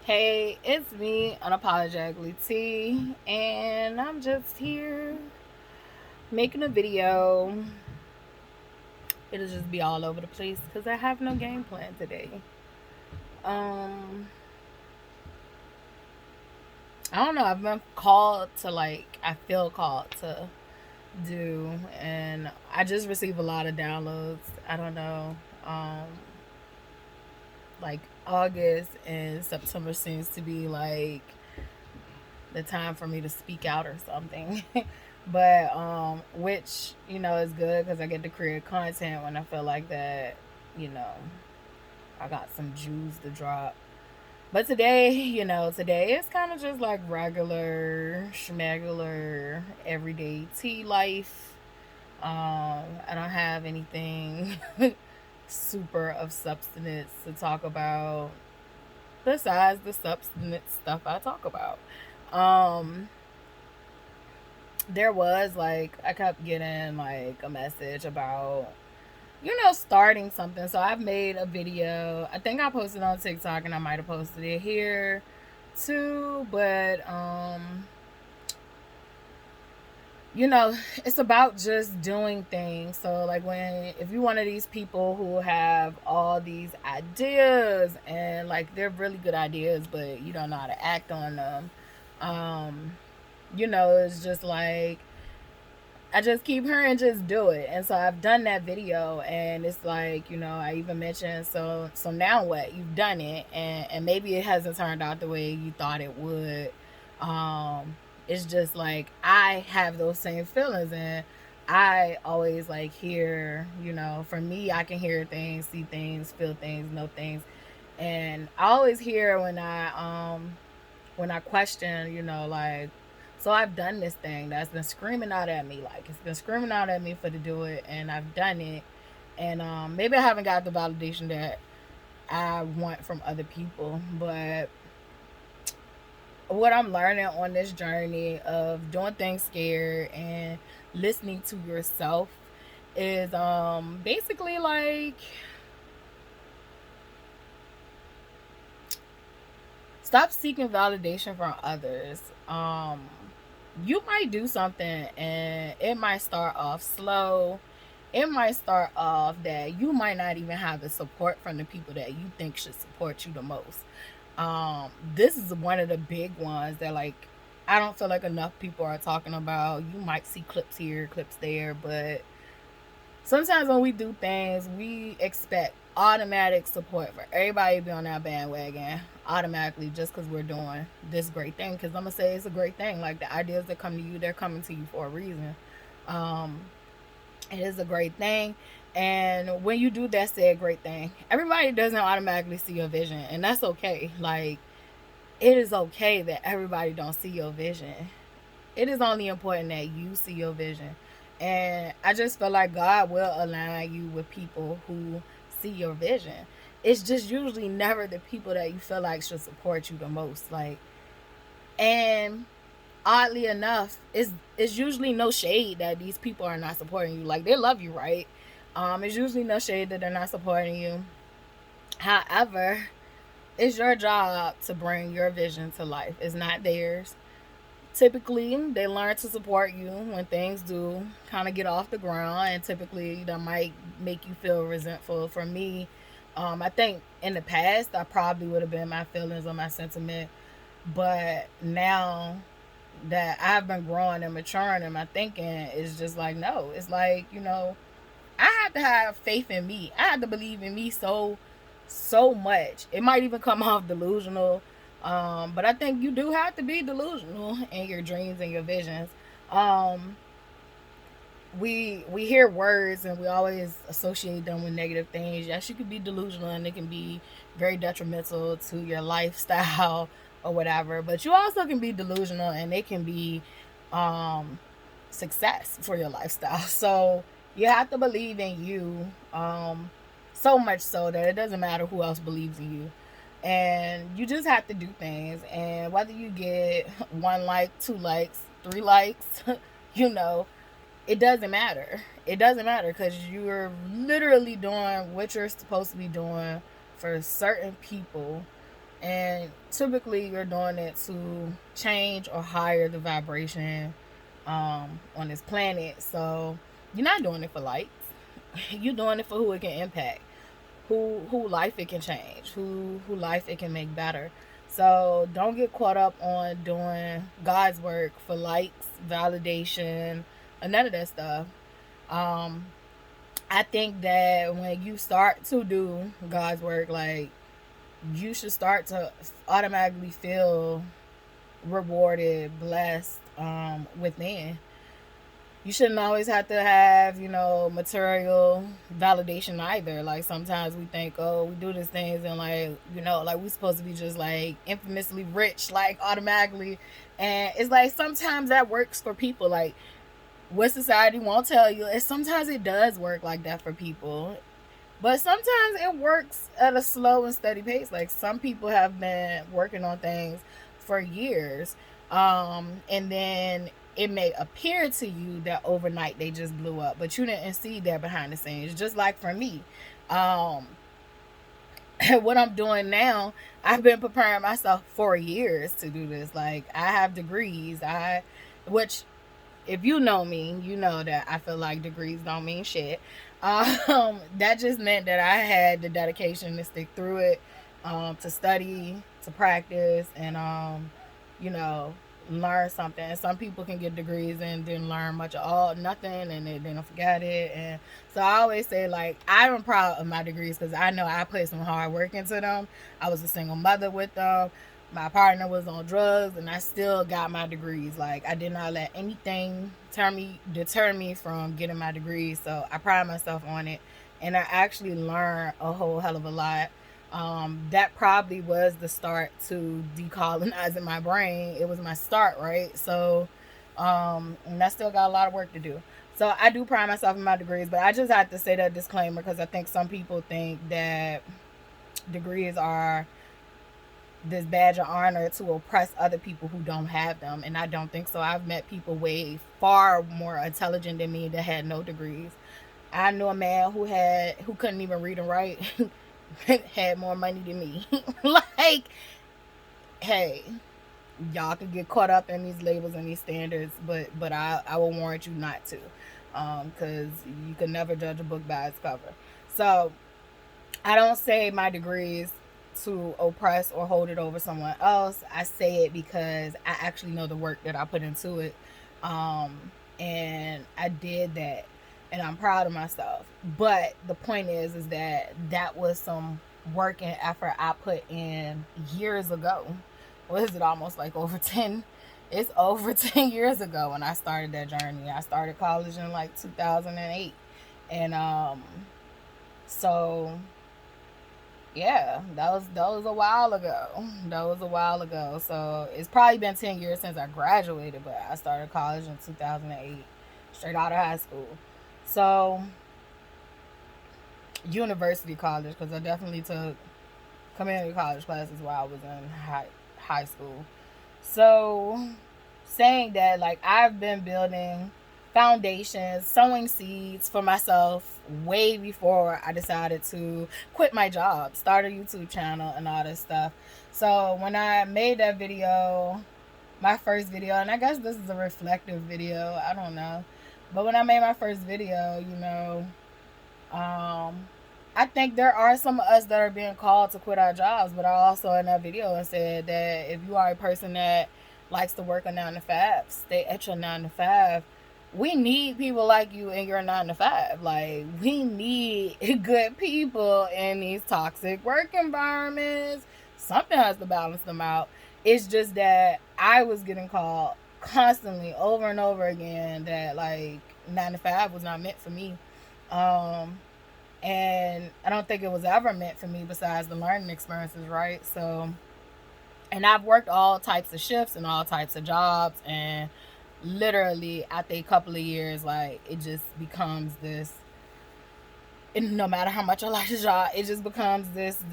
Hey, it's me, Unapologetically T, and I'm just here making a video. It'll just be all over the place because I have no game plan today. Um, I don't know. I've been called to I feel called to do, and I just received a lot of downloads. I don't know. Um, like August and September seems to be like the time for me to speak out or something. But which is good because I get to create content when I feel like that. You know, I got some Jews to drop. But today, today it's kind of just like regular, schmegular, everyday tea life. I don't have anything super of substance to talk about besides the substance stuff I talk about. Um, there was I kept getting like a message about starting something. So I've made a video. I think I posted on TikTok and I might have posted it here too, but it's about just doing things. So like if you're one of these people who have all these ideas and like they're really good ideas but you don't know how to act on them, um it's just like I just keep hearing just do it. And so I've done that video and it's like, I even mentioned so now what? You've done it and maybe it hasn't turned out the way you thought it would. It's just like I have those same feelings and I always like hear, for me I can hear things, see things, feel things, know things. And I always hear when I question, so I've done this thing that's been screaming out at me, like it's been screaming out at me for to do it, and I've done it, and maybe I haven't got the validation that I want from other people, but what I'm learning on this journey of doing things scared and listening to yourself is basically like stop seeking validation from others. You might do something and it might start off slow. It might start off that you might not even have the support from the people that you think should support you the most. This is one of the big ones that like I don't feel like enough people are talking about. You might see clips here, clips there, but sometimes when we do things, we expect automatic support for everybody to be on that bandwagon automatically just because we're doing this great thing. Because I'm gonna say it's a great thing. Like the ideas that come to you, they're coming to you for a reason. Um, it is a great thing. And when you do that said great thing, everybody doesn't automatically see your vision, and that's okay. Like it is okay that everybody don't see your vision. It is only important that you see your vision. And I just feel like God will align you with people who see your vision. It's just usually never the people that you feel like should support you the most. Like, and oddly enough, it's usually no shade that these people are not supporting you. Like they love you, right? It's usually no shade that they're not supporting you. However, it's your job to bring your vision to life. It's not theirs. Typically they learn to support you when things do kind of get off the ground, and typically that might make you feel resentful. For me, I think in the past I probably would have been my feelings or my sentiment, but now that I've been growing and maturing and my thinking is just like no, it's like I had to have faith in me. I had to believe in me so much. It might even come off delusional. But I think you do have to be delusional in your dreams and your visions. Um, we hear words and we always associate them with negative things. Yes, you could be delusional and it can be very detrimental to your lifestyle or whatever. But you also can be delusional and it can be um, success for your lifestyle. So you have to believe in you so much so that it doesn't matter who else believes in you. And you just have to do things. And whether you get one like, two likes, three likes, you know, it doesn't matter. It doesn't matter because you're literally doing what you're supposed to be doing for certain people And typically you're doing it to change or higher the vibration on this planet. So you're not doing it for likes. You're doing it for who it can impact, who life it can change, who life it can make better. So don't get caught up on doing God's work for likes, validation, and none of that stuff. Um, I think that when you start to do God's work, like, you should start to automatically feel rewarded, blessed within. You shouldn't always have to have, material validation either. Like, sometimes we think, oh, we do these things and, like, like, we're supposed to be just, like, infamously rich, like, automatically. And it's like sometimes that works for people. Like, what society won't tell you is sometimes it does work like that for people. But sometimes it works at a slow and steady pace. Like, some people have been working on things for years. And then it may appear to you that overnight they just blew up, but you didn't see that behind the scenes. Just like for me, what I'm doing now, I've been preparing myself for years to do this. Like, I have degrees, which, if you know me, you know that I feel like degrees don't mean shit. That just meant that I had the dedication to stick through it, to study, to practice, and you know, learn something. And some people can get degrees and didn't learn much at all, nothing, and they didn't forget it. And so I always say, like, I'm proud of my degrees because I know I put some hard work into them. I was a single mother with them. My partner was on drugs, and I still got my degrees. Like, I did not let anything deter me from getting my degrees. So I pride myself on it, and I actually learned a whole hell of a lot. That probably was the start to decolonizing my brain. It was my start, right? So, and I still got a lot of work to do. So I do pride myself in my degrees, but I just have to say that disclaimer because I think some people think that degrees are this badge of honor to oppress other people who don't have them, and I don't think so. I've met people way far more intelligent than me that had no degrees. I knew a man who couldn't even read and write had more money than me. Like, hey, y'all could get caught up in these labels and these standards, but I will warrant you not to, because you can never judge a book by its cover. So I don't say my degrees to oppress or hold it over someone else. I say it because I actually know the work that I put into it. And I did that, and I'm proud of myself. But the point is that was some work and effort I put in years ago. What is it, almost like over 10? It's over 10 years ago when I started that journey. I started college in like 2008. And so yeah, that was a while ago. That was a while ago. So it's probably been 10 years since I graduated, but I started college in 2008, straight out of high school. So university college, because I definitely took community college classes while I was in high school. So saying that, like, I've been building foundations, sowing seeds for myself way before I decided to quit my job, start a YouTube channel, and all this stuff. So when I made that video, my first video, and I guess this is a reflective video, I don't know, but when I made my first video, I think there are some of us that are being called to quit our jobs, but I also in that video and said that if you are a person that likes to work a 9 to 5, stay at your 9 to 5. We need people like you in your 9 to 5. Like, we need good people in these toxic work environments. Something has to balance them out. It's just that I was getting called constantly over and over again that, like, 9 to 5 was not meant for me. And I don't think it was ever meant for me besides the learning experiences, right? So, and I've worked all types of shifts and all types of jobs, and literally after a couple of years, like, it just becomes this, and no matter how much I like the job, it just becomes this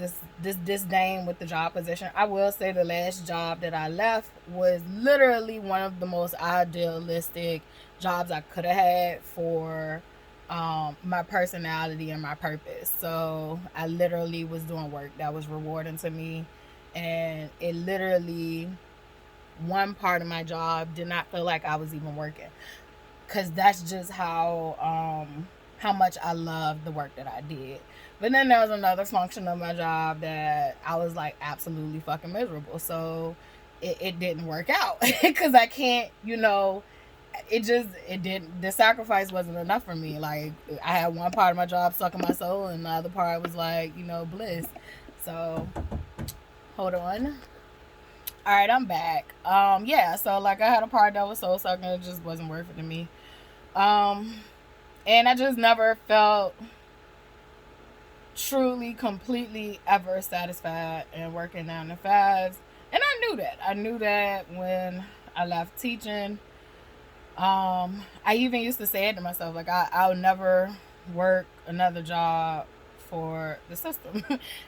disdain with the job position. I will say the last job that I left was literally one of the most idealistic jobs I could have had for my personality and my purpose. So I literally was doing work that was rewarding to me, and it literally, one part of my job did not feel like I was even working, because that's just how much I loved the work that I did. But then there was another function of my job that I was like absolutely fucking miserable. So it didn't work out because I can't, it didn't, the sacrifice wasn't enough for me. Like, I had one part of my job sucking my soul, and the other part was like, bliss. So hold on. All right, I'm back. Yeah, so like I had a part that was soul sucking, it just wasn't worth it to me. Um, and I just never felt truly, completely ever satisfied in working 9 to 5s. And I knew that. I knew that when I left teaching. I even used to say it to myself, like I'll never work another job for the system.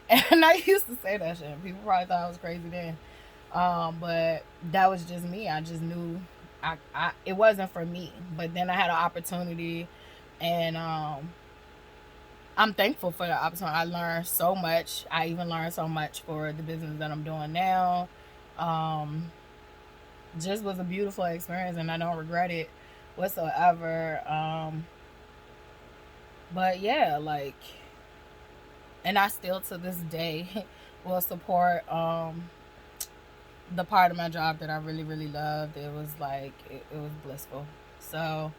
And I used to say that shit. People probably thought I was crazy then. But that was just me. I just knew it wasn't for me. But then I had an opportunity, and I'm thankful for the opportunity. I learned so much. I even learned so much for the business that I'm doing now. Just was a beautiful experience, and I don't regret it whatsoever. But yeah, like, and I still to this day will support the part of my job that I really, really loved. It was like it was blissful. So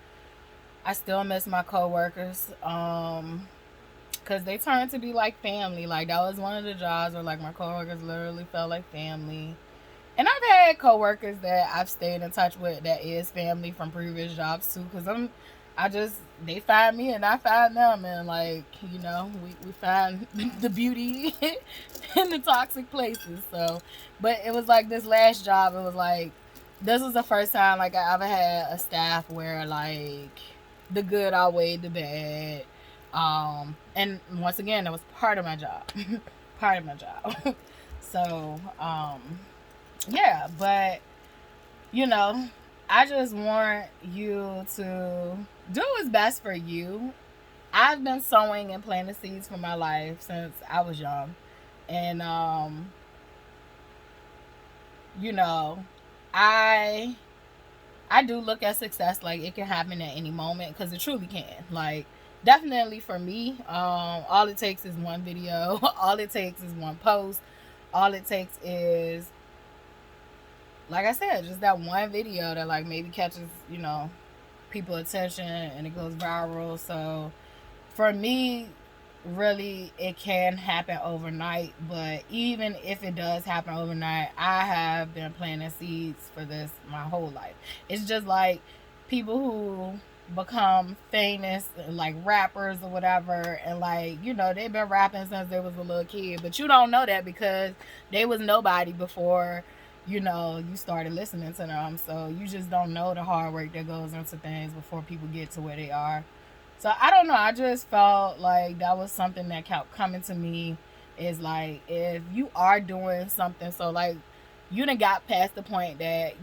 I still miss my coworkers. Because they turned to be like family. Like, that was one of the jobs where like my coworkers literally felt like family. And I've had coworkers that I've stayed in touch with that is family from previous jobs too. Cause they find me and I find them, and like, we find the beauty in the toxic places. So, but it was like this last job, it was like, this was the first time like I ever had a staff where like the good outweighed the bad. And once again, that was part of my job. Part of my job. So, yeah, but I just want you to do what's best for you. I've been sowing and planting seeds for my life since I was young. And you know, I I do look at success like it can happen at any moment, because it truly can. Like, definitely for me, all it takes is one video. All it takes is one post. All it takes is, like I said, just that one video that like maybe catches, people attention, and it goes viral. So for me, really, it can happen overnight. But even if it does happen overnight, I have been planting seeds for this my whole life. It's just like people who become famous, like rappers or whatever, and like, they've been rapping since they was a little kid, but you don't know that because they was nobody before you started listening to them. So you just don't know the hard work that goes into things before people get to where they are. So I don't know. I just felt like that was something that kept coming to me. Is like, if you are doing something, so like you done got past the point that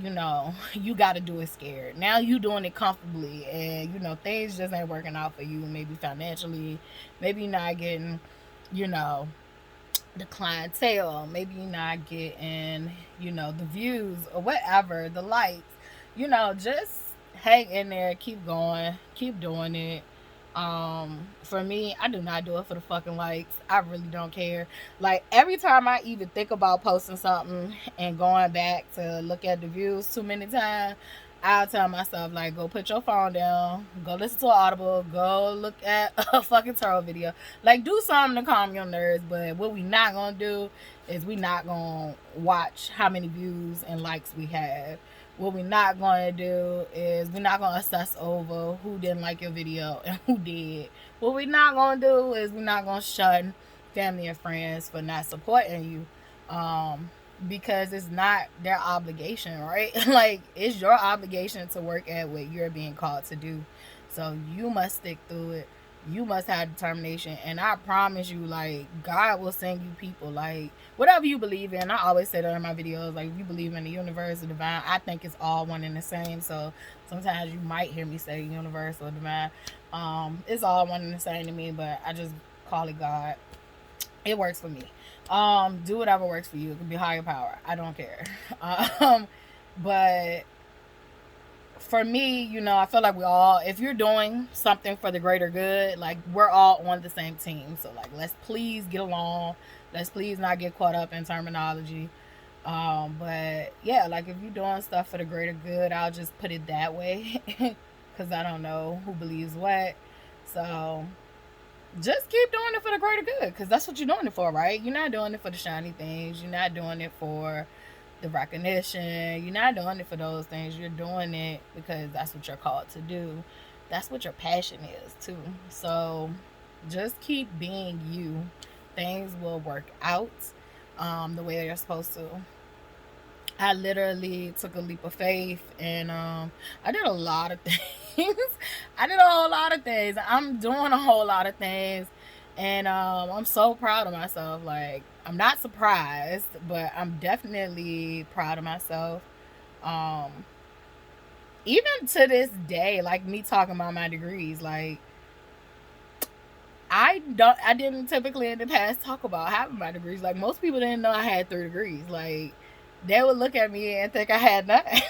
you got to do it scared. Now you doing it comfortably, and things just ain't working out for you. Maybe financially, maybe you're not getting, you know, the clientele. Maybe you're not getting, the views or whatever, the likes. Just hang in there, keep going, keep doing it. For me, I do not do it for the fucking likes. I really don't care. Like, every time I even think about posting something and going back to look at the views too many times, I'll tell myself, like, go put your phone down, go listen to an Audible, go look at a fucking tarot video. Like, do something to calm your nerves. But what we not gonna do is we not gonna watch how many views and likes we have. What we're not going to do is we're not going to obsess over who didn't like your video and who did. What we're not going to do is we're not going to shun family and friends for not supporting you. Because it's not their obligation, right? Like, it's your obligation to work at what you're being called to do. So you must stick through it. You must have determination, and I promise you, like, God will send you people. Like, whatever you believe in, I always say that in my videos, like, if you believe in the universe or divine, I think it's all one and the same. So sometimes you might hear me say universe or divine. It's all one and the same to me, but I just call it God. It works for me. Do whatever works for you. It could be higher power. I don't care. um, but for me, you know, I feel like we all, if you're doing something for the greater good, like we're all on the same team. So like, let's please get along. Let's please not get caught up in terminology. But yeah, like if you're doing stuff for the greater good, I'll just put it that way, because I don't know who believes what. So just keep doing it for the greater good, because that's what you're doing it for, right? You're not doing it for the shiny things. You're not doing it for the recognition. You're not doing it for those things. You're doing it because that's what you're called to do. That's what your passion is too. So just keep being you. Things will work out the way they're supposed to. I literally took a leap of faith, and I did a lot of things. I did a whole lot of things. I'm doing a whole lot of things, and I'm so proud of myself. Like, I'm not surprised, but I'm definitely proud of myself. Um, Even to this day, like me talking about my degrees, like I didn't typically in the past talk about having my degrees. Like, most people didn't know I had 3 degrees. Like, they would look at me and think I had nothing.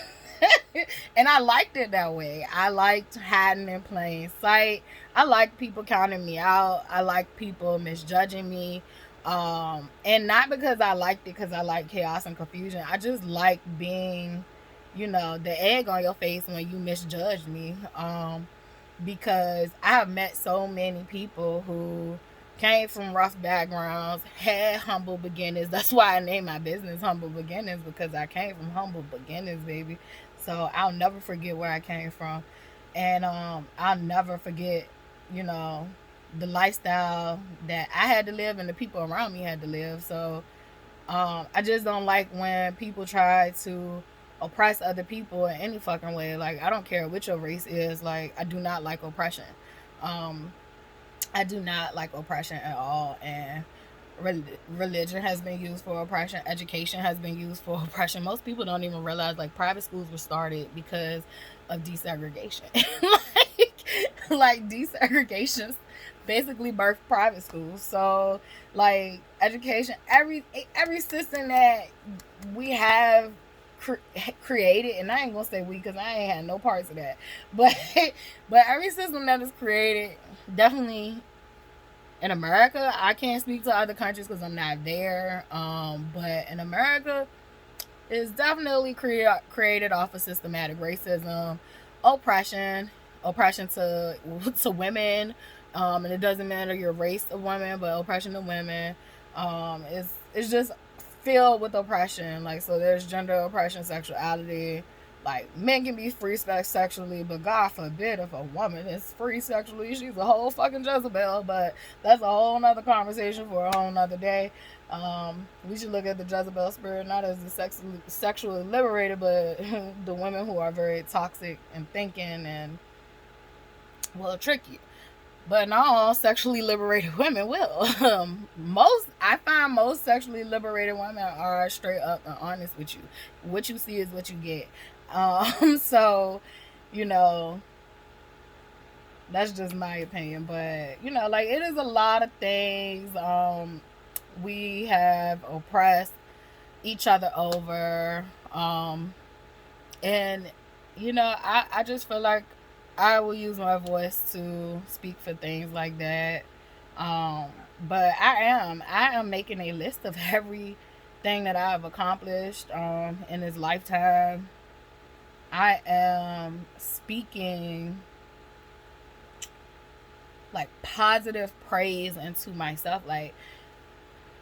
And I liked it that way. I liked hiding in plain sight. I liked people counting me out. I liked people misjudging me. And not because I liked it because I like chaos and confusion. I just like being, you know, the egg on your face when you misjudge me. Because I have met so many people who came from rough backgrounds, had humble beginnings. That's why I named my business Humble Beginnings, because I came from humble beginnings, baby. So I'll never forget where I came from. And I'll never forget, you know, the lifestyle that I had to live and the people around me had to live. So I just don't like when people try to oppress other people in any fucking way. Like, I don't care what your race is. Like, I do not like oppression. Um, I do not like oppression at all. And religion has been used for oppression. Education has been used for oppression. Most people don't even realize, like, private schools were started because of desegregation. like desegregation basically birthed private schools. So like education, every system that we have created, and I ain't gonna say we because I ain't had no parts of that, but but every system that is created, definitely in America, I can't speak to other countries because I'm not there, but in America, it's definitely created off of systematic racism, oppression, oppression to women, and it doesn't matter your race of women, but oppression to women, it's just filled with oppression. Like, so there's gender oppression, sexuality. Like, men can be free sexually, but God forbid if a woman is free sexually, she's a whole fucking Jezebel. But that's a whole nother conversation for a whole nother day. We should look at the Jezebel spirit not as the sexually liberated, but the women who are very toxic and thinking and will trick you. But not all sexually liberated women will. I find most sexually liberated women are straight up and honest with you. What you see is what you get. So, you know, that's just my opinion. But, you know, like, it is a lot of things. We have oppressed each other over. And, you know, I just feel like I will use my voice to speak for things like that. But I am making a list of everything that I've accomplished in this lifetime. I am speaking like positive praise into myself. Like,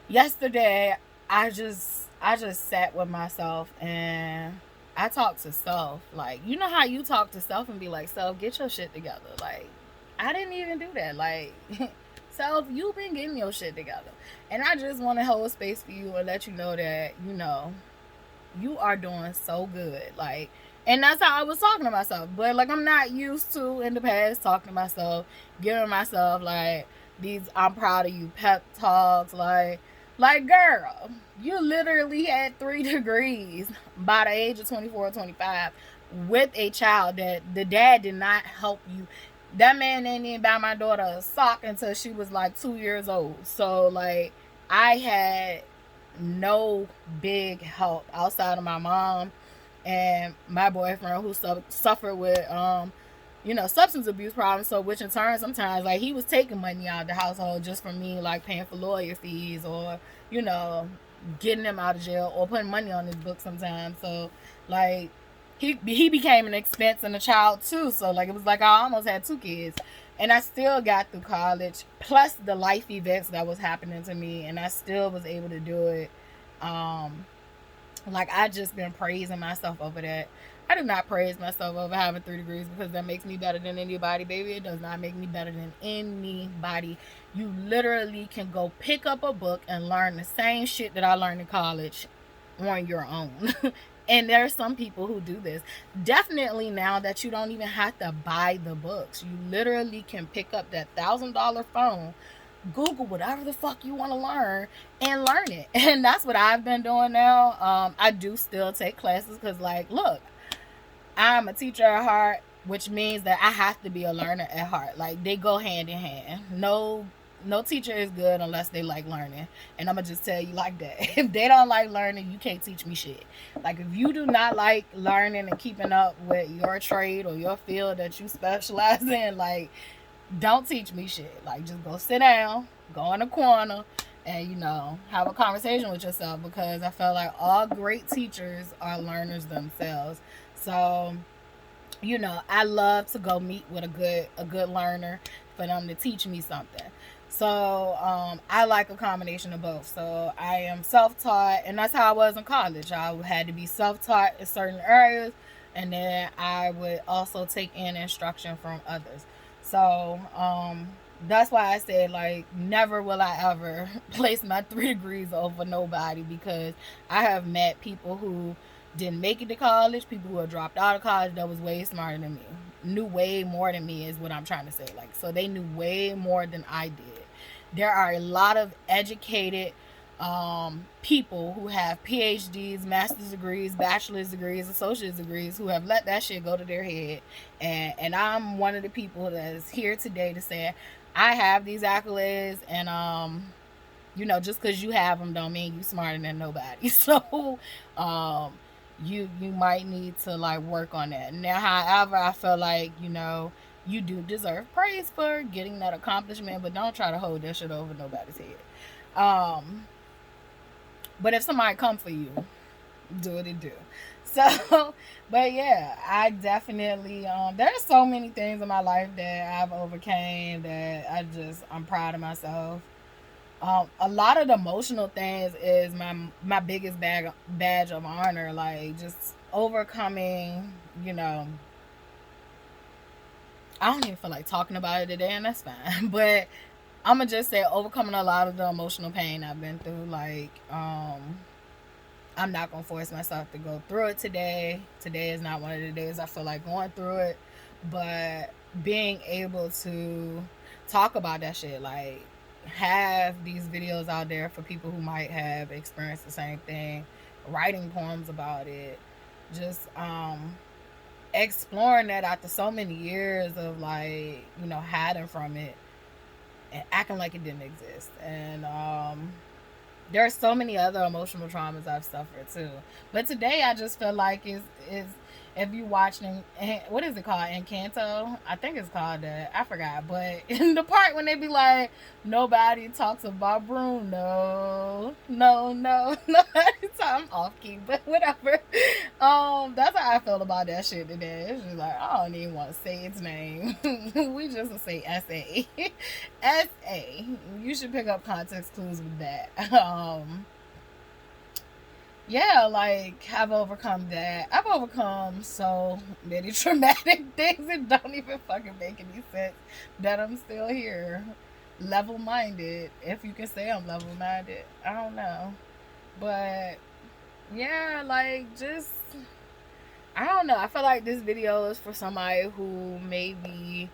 yesterday, I just sat with myself and I talked to self. Like, you know how you talk to self and be like, self, get your shit together. Like, I didn't even do that. Like, self, you've been getting your shit together. And I just want to hold space for you and let you know that, you know, you are doing so good. Like, and that's how I was talking to myself. But like, I'm not used to in the past talking to myself, giving myself like these I'm proud of you pep talks. Like girl, you literally had 3 degrees by the age of 24 or 25 with a child that the dad did not help you. That man didn't even buy my daughter a sock until she was like 2 years old. So like, I had no big help outside of my mom and my boyfriend, who suffered with substance abuse problems. So which in turn, sometimes like he was taking money out of the household just for me, like paying for lawyer fees, or getting him out of jail, or putting money on his book sometimes. So like he became an expense and a child too. So like it was like I almost had two kids. And I still got through college, plus the life events that was happening to me, and I still was able to do it. Like, I just been praising myself over that. I do not praise myself over having 3 degrees, because that makes me better than anybody, baby. It does not make me better than anybody. You literally can go pick up a book and learn the same shit that I learned in college on your own. And there are some people who do this. Definitely now that you don't even have to buy the books. You literally can pick up that $1,000 phone, Google whatever the fuck you want to learn, and learn it. And that's what I've been doing now. I do still take classes because, like, look, I'm a teacher at heart, which means that I have to be a learner at heart. Like, they go hand in hand. No teacher is good unless they like learning. And I'm going to just tell you like that. If they don't like learning, you can't teach me shit. Like, if you do not like learning and keeping up with your trade or your field that you specialize in, like, don't teach me shit. Like, just go sit down, go in a corner, and, have a conversation with yourself, because I feel like all great teachers are learners themselves. So, I love to go meet with a good learner for them to teach me something. So I like a combination of both. So I am self-taught, and that's how I was in college. I had to be self-taught in certain areas, and then I would also take in instruction from others. So that's why I said, like, never will I ever place my 3 degrees over nobody, because I have met people who didn't make it to college, people who had dropped out of college that was way smarter than me, knew way more than me, is what I'm trying to say. Like, so they knew way more than I did. There are a lot of educated people who have PhDs, master's degrees, bachelor's degrees, associate's degrees, who have let that shit go to their head. And I'm one of the people that is here today to say I have these accolades, and just because you have them don't mean you smarter than nobody. So you might need to, like, work on that. Now, however, I feel like you do deserve praise for getting that accomplishment, but don't try to hold that shit over nobody's head. But if somebody come for you, do what it do. So, but yeah, I definitely there's so many things in my life that I've overcame that I'm proud of myself. A lot of the emotional things is my biggest badge of honor, like just overcoming, I don't even feel like talking about it today, and that's fine. But I'm gonna just say overcoming a lot of the emotional pain I've been through. Like, I'm not gonna force myself to go through it today. Today is not one of the days I feel like going through it. But being able to talk about that shit, like, have these videos out there for people who might have experienced the same thing, writing poems about it, just exploring that after so many years of, like, hiding from it and acting like it didn't exist. And there are so many other emotional traumas I've suffered too. But today I just feel like is if you watching, what is it called, Encanto? I think it's called that. I forgot. But in the part when they be like, nobody talks about Bruno. No. I'm off key, but whatever. That's how I felt about that shit today. It's just like, I don't even want to say its name. We just say S.A. S.A. You should pick up context clues with that. Yeah, like, I've overcome that. I've overcome so many traumatic things. It don't even fucking make any sense that I'm still here, level-minded. If you can say I'm level-minded, I don't know. But yeah, like, just, I don't know. I feel like this video is for somebody who may be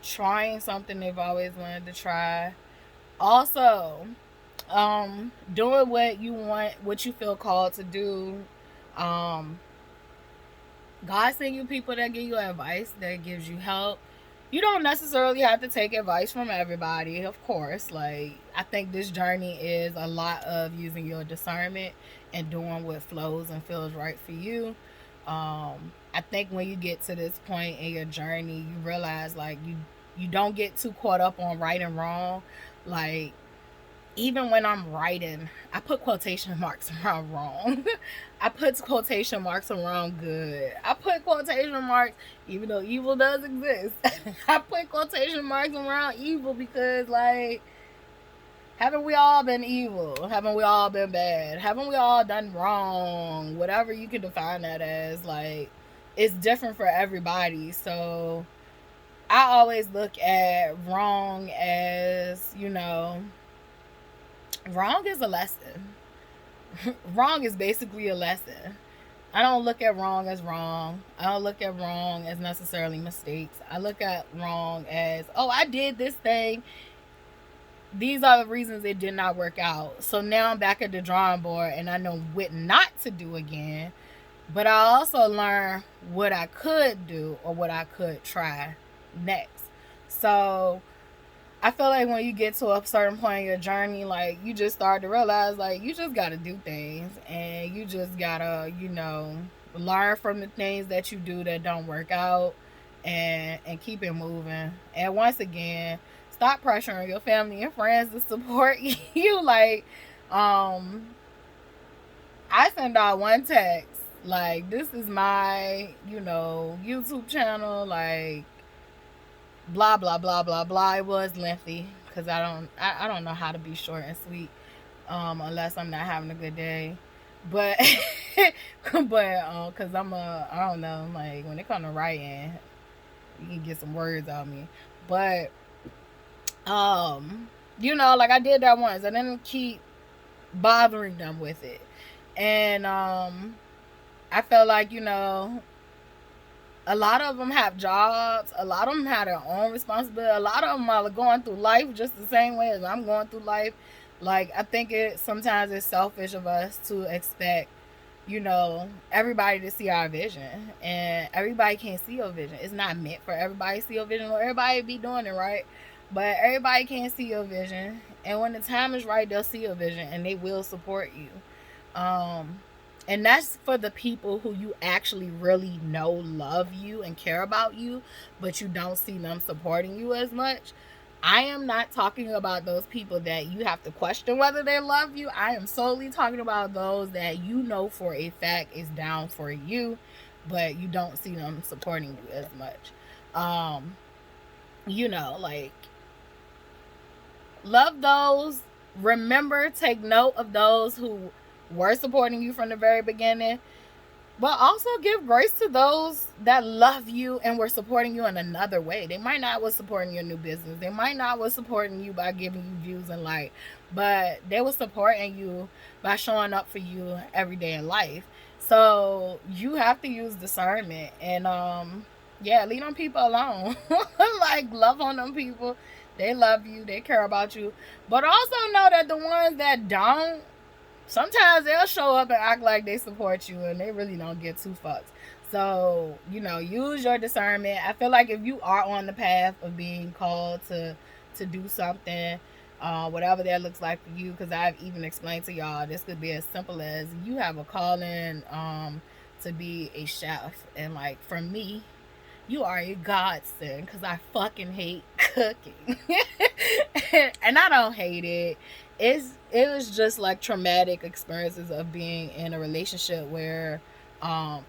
trying something they've always wanted to try. Also, doing what you want, what you feel called to do. God send you people that give you advice, that gives you help. You don't necessarily have to take advice from everybody, of course. Like, I think this journey is a lot of using your discernment and doing what flows and feels right for you. I think when you get to this point in your journey, you realize like you don't get too caught up on right and wrong. Like, even when I'm writing, I put quotation marks around wrong. I put quotation marks around good. I put quotation marks, even though evil does exist. I put quotation marks around evil because, like, haven't we all been evil? Haven't we all been bad? Haven't we all done wrong? Whatever you can define that as, like, it's different for everybody. So I always look at wrong as, wrong is a lesson. Wrong is basically a lesson. I don't look at wrong as wrong. I don't look at wrong as necessarily mistakes. I look at wrong as, oh, I did this thing. These are the reasons it did not work out. So now I'm back at the drawing board and I know what not to do again. But I also learn what I could do or what I could try next. So I feel like when you get to a certain point in your journey, like, you just start to realize, like, you just got to do things and you just got to, learn from the things that you do that don't work out and keep it moving. And once again, stop pressuring your family and friends to support you. Like, I send out one text, like, this is my, YouTube channel, like, blah blah blah blah blah. It was lengthy because I don't know how to be short and sweet, unless I'm not having a good day. But because I don't know, like, when it comes to writing, you can get some words out of me. But like, I did that once. I didn't keep bothering them with it, and I felt like, a lot of them have jobs. A lot of them have their own responsibility. A lot of them are going through life just the same way as I'm going through life. Like, I think sometimes it's selfish of us to expect, everybody to see our vision. And everybody can't see your vision. It's not meant for everybody to see your vision or everybody be doing it right. But everybody can't see your vision. And when the time is right, they'll see your vision and they will support you. And that's for the people who you actually really know, love you, and care about you, but you don't see them supporting you as much. I am not talking about those people that you have to question whether they love you. I am solely talking about those that you know for a fact is down for you, but you don't see them supporting you as much. Like, love those. Remember, take note of those who were supporting you from the very beginning, but also give grace to those that love you and were supporting you in another way. They might not was supporting your new business. They might not was supporting you by giving you views and light, but they were supporting you by showing up for you every day in life. So you have to use discernment and leave them people alone. Like, love on them people. They love you. They care about you. But also know that the ones that don't, sometimes they'll show up and act like they support you and they really don't get two fucks. So, use your discernment. I feel like if you are on the path of being called to do something, whatever that looks like for you, because I've even explained to y'all, this could be as simple as you have a calling to be a chef. And, like, for me, you are a godsend because I fucking hate cooking. And I don't hate it. It was just like traumatic experiences of being in a relationship where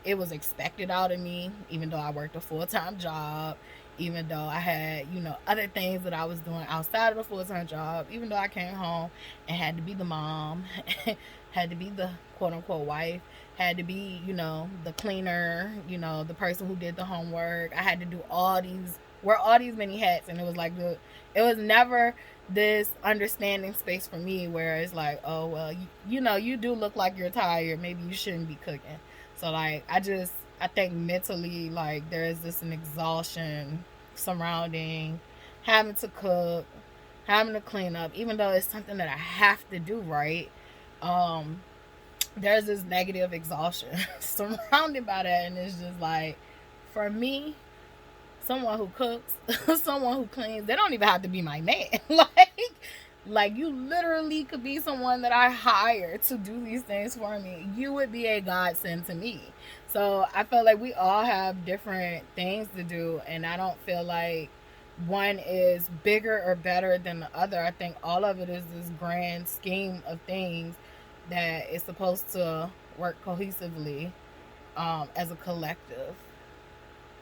it was expected out of me, even though I worked a full-time job, even though I had, other things that I was doing outside of the full-time job, even though I came home and had to be the mom, had to be the quote-unquote wife, had to be, the cleaner, the person who did the homework. I had to do wear all these many hats, and it was like, it was never this understanding space for me where it's like, oh, well, you do look like you're tired. Maybe you shouldn't be cooking. So, like, I think mentally, like, there is this an exhaustion surrounding having to cook, having to clean up, even though it's something that I have to do, right? There's this negative exhaustion surrounded by that, and it's just like, for me, someone who cooks, someone who cleans. They don't even have to be my man. Like you literally could be someone that I hire to do these things for me. You would be a godsend to me. So I feel like we all have different things to do, and I don't feel like one is bigger or better than the other. I think all of it is this grand scheme of things that is supposed to work cohesively as a collective.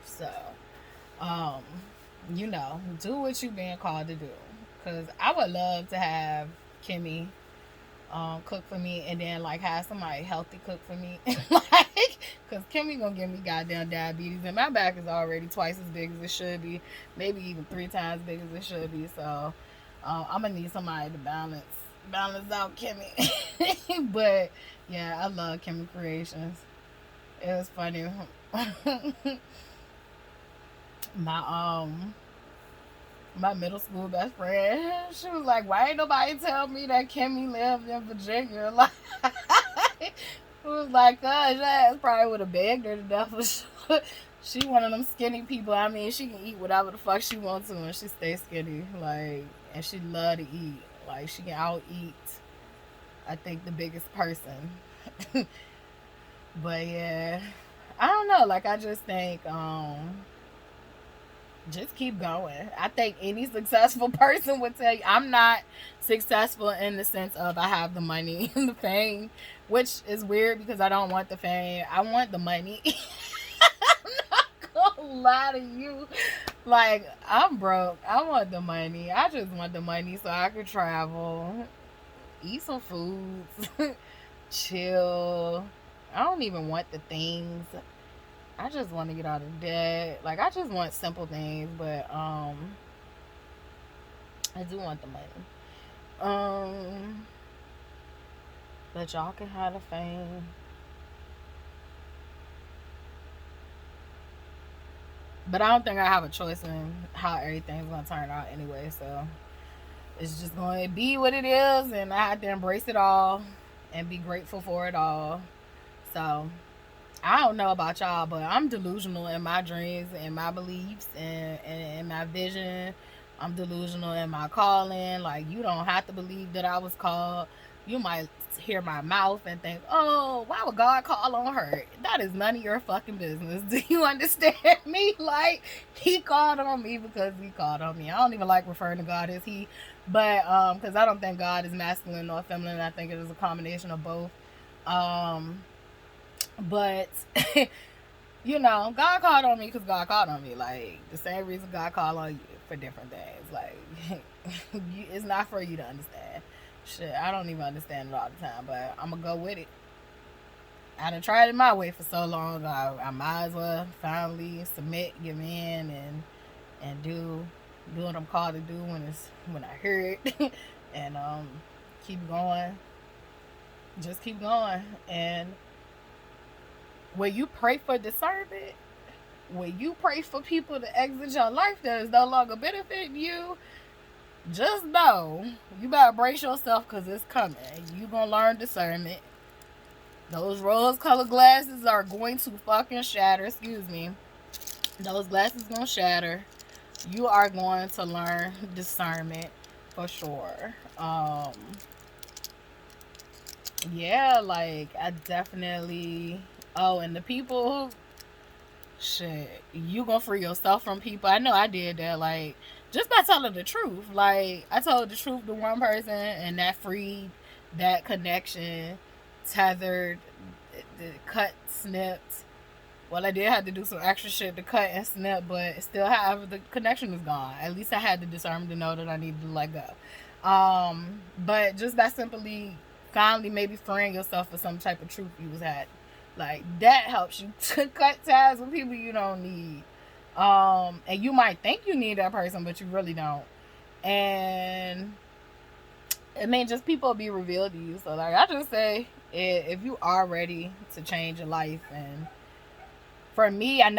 So, um, do what you being called to do. Cause I would love to have Kimmy cook for me, and then like have somebody healthy cook for me. Like, cause Kimmy gonna give me goddamn diabetes, and my back is already twice as big as it should be, maybe even 3 times big as it should be. So I'm gonna need somebody to balance out Kimmy. But yeah, I love Kimmy Creations. It was funny. my my middle school best friend, she was like, why ain't nobody tell me that Kimmy lived in Virginia? Like, it was like, gosh, I probably would have begged her to death for sure. She one of them skinny people. I mean, she can eat whatever the fuck she wants to, and she stays skinny. Like, and she love to eat. Like, she can out eat, I think, the biggest person. But yeah, I don't know. Like, I just think, just keep going. I think any successful person would tell you. I'm not successful in the sense of I have the money and the fame, which is weird because I don't want the fame. I want the money. I'm not gonna lie to you. Like, I'm broke. I want the money. I just want the money so I could travel, eat some foods, chill. I don't even want the things. I just want to get out of debt. Like, I just want simple things, but I do want the money. But y'all can have the fame. But I don't think I have a choice in how everything's gonna turn out anyway, so it's just gonna be what it is, and I have to embrace it all and be grateful for it all. So I don't know about y'all, but I'm delusional in my dreams and my beliefs and my vision. I'm delusional in my calling. Like, you don't have to believe that I was called. You might hear my mouth and think, oh, why would God call on her? That is none of your fucking business. Do you understand me? Like, he called on me because he called on me. I don't even like referring to God as he, but because I don't think God is masculine or feminine. I think it is a combination of both. But God called on me because God called on me. Like, the same reason God called on you for different things. Like, it's not for you to understand. Shit, I don't even understand it all the time, but I'm gonna go with it. I done tried it my way for so long. I might as well finally submit, give in, and do what I'm called to do when I hear it, and keep going. Just keep going. And when you pray for discernment, when you pray for people to exit your life that is no longer benefiting you, just know you better brace yourself because it's coming. You gonna learn discernment. Those rose-colored glasses are going to fucking shatter. Excuse me. Those glasses gonna shatter. You are going to learn discernment for sure. Yeah, like, I definitely. Oh, and the people who. Shit, you gonna free yourself from people. I know I did that, like, just by telling the truth. Like, I told the truth to one person, and that freed that connection, tethered, cut, snipped. Well, I did have to do some extra shit to cut and snip, but still, however, the connection is gone. At least I had the discernment to know that I needed to let go. But just by simply finally maybe freeing yourself for some type of truth you was had, like, that helps you to cut ties with people you don't need. And you might think you need that person, but you really don't. And I mean, just people be revealed to you. So, like, I just say, if you are ready to change your life, and for me, I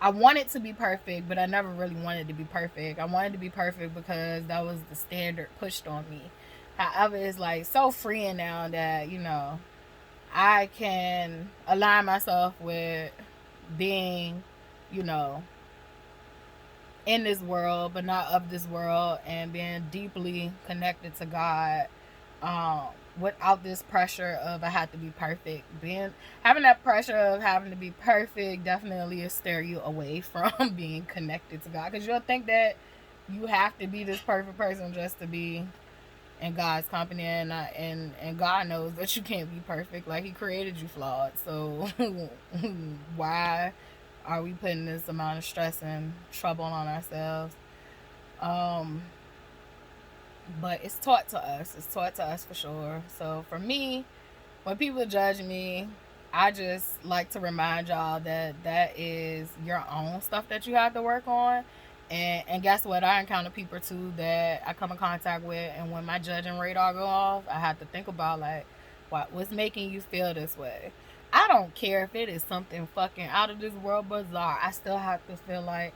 wanted to be perfect, but I never really wanted to be perfect. I wanted to be perfect because that was the standard pushed on me. However, it's like so freeing now that, I can align myself with being you know, in this world, but not of this world, and being deeply connected to God, um, without this pressure of I have to be perfect. Having that pressure of having to be perfect definitely will steer you away from being connected to God, because you'll think that you have to be this perfect person just to be in God's company, and God knows that you can't be perfect. Like, He created you flawed, so why are we putting this amount of stress and trouble on ourselves? Um, but it's taught to us. It's taught to us for sure. So for me, when people judge me, I just like to remind y'all that that is your own stuff that you have to work on. And guess what? I encounter people too that I come in contact with, and when my judging radar go off, I have to think about, like, what's making you feel this way. I don't care if it is something fucking out of this world bizarre. I still have to feel like,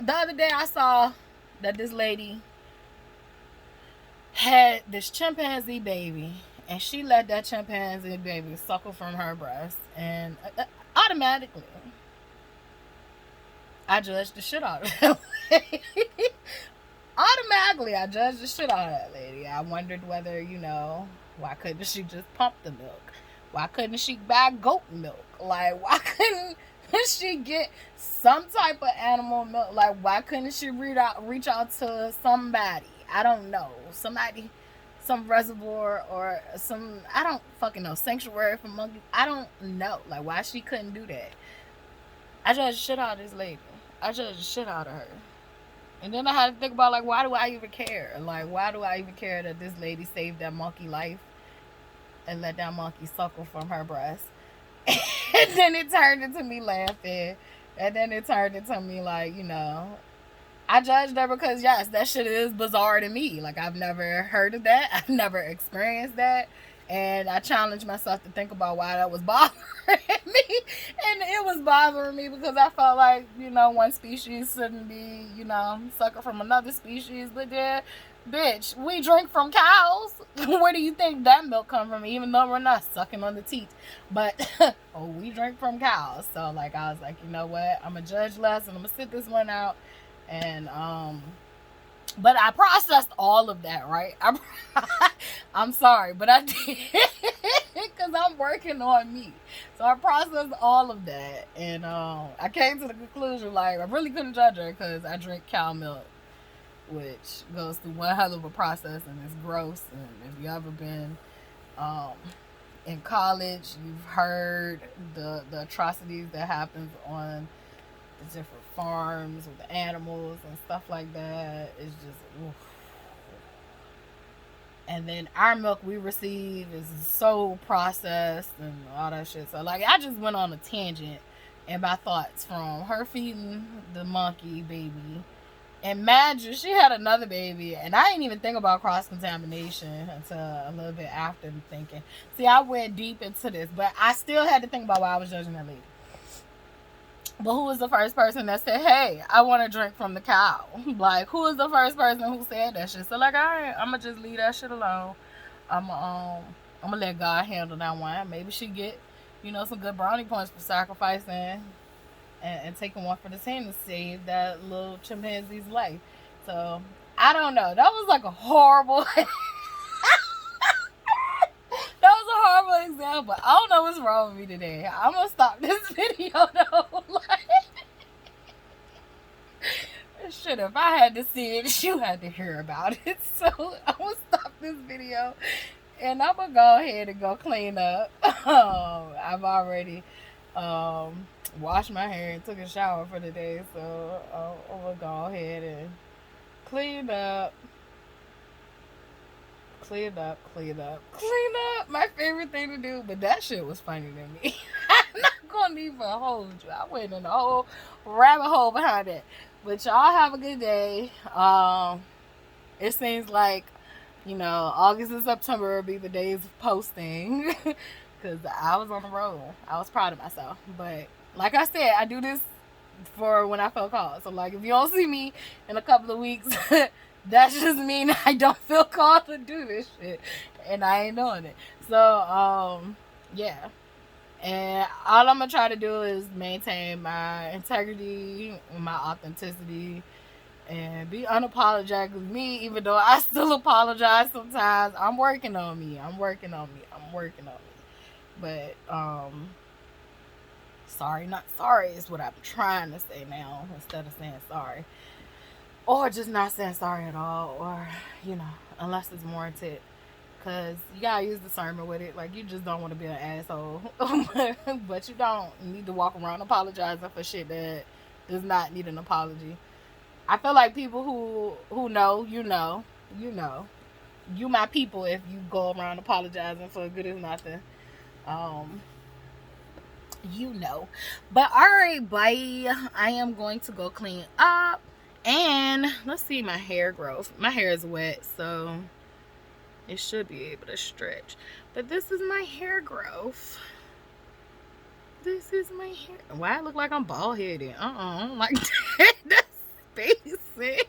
the other day I saw that this lady had this chimpanzee baby, and she let that chimpanzee baby suckle from her breast, and automatically I judged the shit out of that lady. Automatically I judged the shit out of that lady. I wondered whether, why couldn't she just pump the milk? Why couldn't she buy goat milk? Like, why couldn't she get some type of animal milk? Like, why couldn't she reach out to somebody? I don't know. Somebody, some reservoir or some, I don't fucking know, sanctuary for monkeys. I don't know. Like, why she couldn't do that? I judged the shit out of this lady. I judged the shit out of her. And then I had to think about, like, why do I even care? Like, why do I even care that this lady saved that monkey life and let that monkey suckle from her breast? And then it turned into me laughing. And then it turned into me, like, I judged her because, yes, that shit is bizarre to me. Like, I've never heard of that. I've never experienced that. And I challenged myself to think about why that was bothering me. And it was bothering me because I felt like, one species shouldn't be, sucker from another species. But then, bitch, we drink from cows. Where do you think that milk come from? Even though we're not sucking on the teat. But, we drink from cows. So, like, I was like, you know what? I'm going to judge less and I'm going to sit this one out. And, but I processed all of that, right? I'm sorry, but I did, because I'm working on me. So I processed all of that, and I came to the conclusion, like, I really couldn't judge her because I drink cow milk, which goes through one hell of a process, and it's gross. And if you ever been in college, you've heard the atrocities that happens on the different farms with the animals and stuff like that. It's just, oof. And then our milk we receive is so processed and all that shit. So, like, I just went on a tangent in my thoughts from her feeding the monkey baby. Imagine she had another baby, and I didn't even think about cross-contamination until a little bit after thinking. See, I went deep into this, but I still had to think about why I was judging that lady. But who was the first person that said, hey, I want to drink from the cow? Like, who was the first person who said that shit? So, like, all right, I'm going to just leave that shit alone. I'm going to let God handle that one. Maybe she get, some good brownie points for sacrificing and taking one for the team to save that little chimpanzee's life. So, I don't know. That was like a horrible... That was a horrible example. I don't know what's wrong with me today. I'm going to stop this video, though. Shit, if I had to see it, you had to hear about it. So, I'm going to stop this video. And I'm going to go ahead and go clean up. I've already washed my hair and took a shower for the day. So, I'm going to go ahead and clean up. Clean up. My favorite thing to do, but that shit was funny to me. I'm not gonna even hold you. I went in a whole rabbit hole behind it. But y'all have a good day. It seems like, August and September will be the days of posting. Because I was on the road. I was proud of myself. But like I said, I do this for when I feel called. So, like, if you don't see me in a couple of weeks, that's just mean I don't feel called to do this shit. And I ain't doing it. So, yeah. And all I'm gonna try to do is maintain my integrity, my authenticity, and be unapologetically me, even though I still apologize sometimes. I'm working on me. I'm working on me. I'm working on me. But sorry, not sorry is what I'm trying to say now, instead of saying sorry. Or just not saying sorry at all, or, unless it's warranted. Because you gotta use discernment with it. Like, you just don't want to be an asshole. But you don't need to walk around apologizing for shit that does not need an apology. I feel like people who know, you my people if you go around apologizing for good as nothing. Um, But alright, bye. I am going to go clean up. And let's see my hair growth. My hair is wet, so it should be able to stretch. But this is my hair growth. This is my hair. Why I look like I'm bald headed? Like that. That's spacing.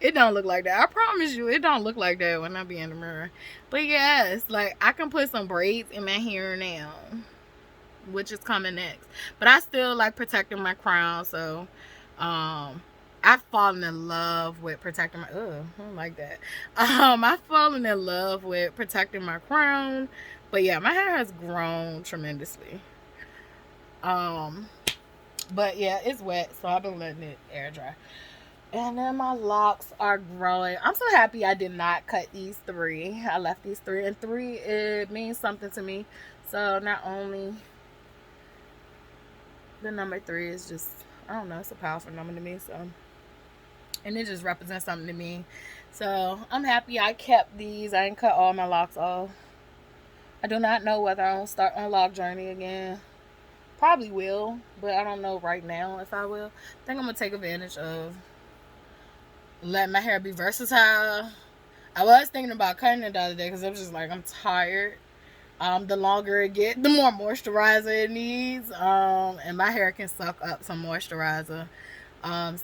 It don't look like that. I promise you, it don't look like that when I be in the mirror. But yes, like I can put some braids in my hair now, which is coming next. But I still like protecting my crown, so I've fallen in love with protecting my I don't like that. I've fallen in love with protecting my crown. But yeah, my hair has grown tremendously. But yeah, it's wet, so I've been letting it air dry. And then my locks are growing. I'm so happy I did not cut these 3. I left these 3, and 3, it means something to me. So not only the number 3 is just, I don't know, it's a powerful number to me. So, and it just represents something to me. So I'm happy I kept these. I didn't cut all my locks off. I do not know whether I'll start my lock journey again. Probably will, but I don't know right now if I will. I think I'm gonna take advantage of letting my hair be versatile. I was thinking about cutting it the other day because I was just like, I'm tired. The longer it gets, the more moisturizer it needs. And my hair can suck up some moisturizer.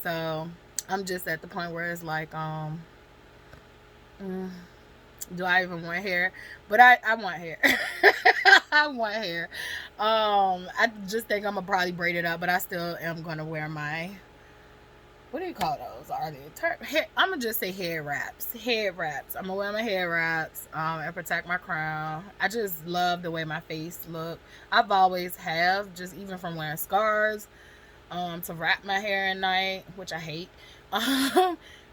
So I'm just at the point where it's like, do I even want hair? But I want hair. I want hair. I just think I'm gonna probably braid it up, but I still am gonna wear my, what do you call those? Are they I'm gonna just say hair wraps. Head wraps. I'm gonna wear my hair wraps and protect my crown. I just love the way my face look. I've always have, just even from wearing scarves, to wrap my hair at night, which I hate.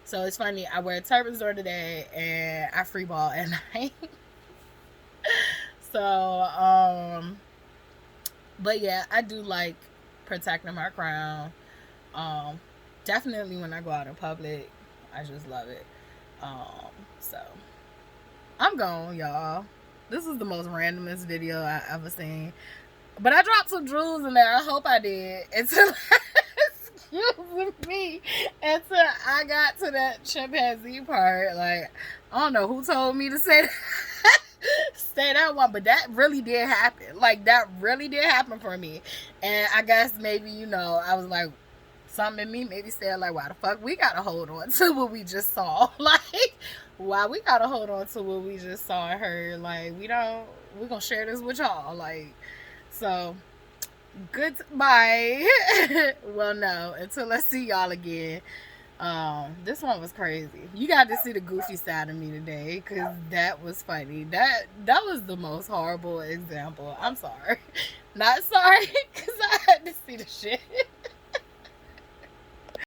So it's funny, I wear turbans during the day and I free ball at night. So but yeah, I do like protecting my crown. Definitely when I go out in public, I just love it. So I'm gone, y'all. This is the most randomest video I ever seen. But I dropped some jewels in there. I hope I did. Until excuse me. Until I got to that chimpanzee part. Like, I don't know who told me to say that. Say that one, but that really did happen. Like, that really did happen for me. And I guess maybe, I was like, something in me maybe said, like, why the fuck we gotta hold on to what we just saw? Like, why we gotta hold on to what we just saw and heard? Like, we're gonna share this with y'all. Like, so, goodbye. Well, no, until I see y'all again. This one was crazy. You got to see the goofy side of me today, because that was funny. That was the most horrible example. I'm sorry. Not sorry, because I had to see the shit.